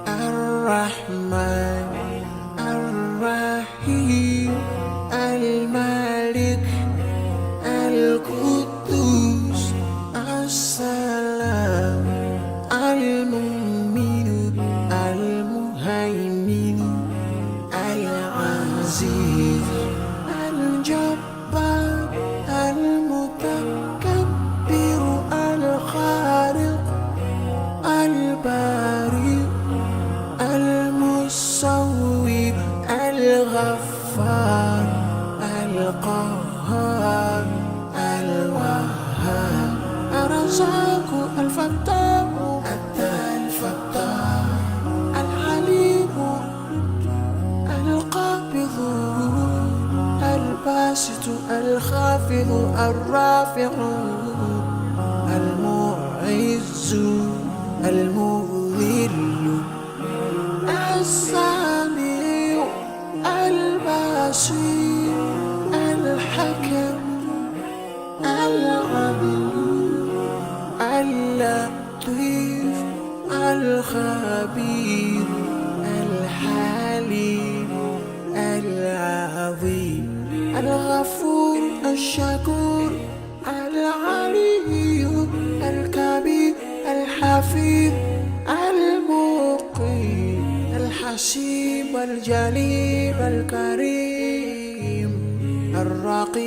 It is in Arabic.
الرحمن الرحيم الملك القدوس السلام المؤمن المهيمن العزيز الجبار المتكبر الخالق البارئ المصور الغفار القهار الوهاب الرزاق الفتاح الفتاح العليم القابض الباسط الخافض الرافع المعز المذل السميع البصير الحكم العليم اللطيف الخبير الحليم العظيم الغفور الشكور العلي الكبير الحفيظ المقيم الحسيب الجليل الكريم الرقيب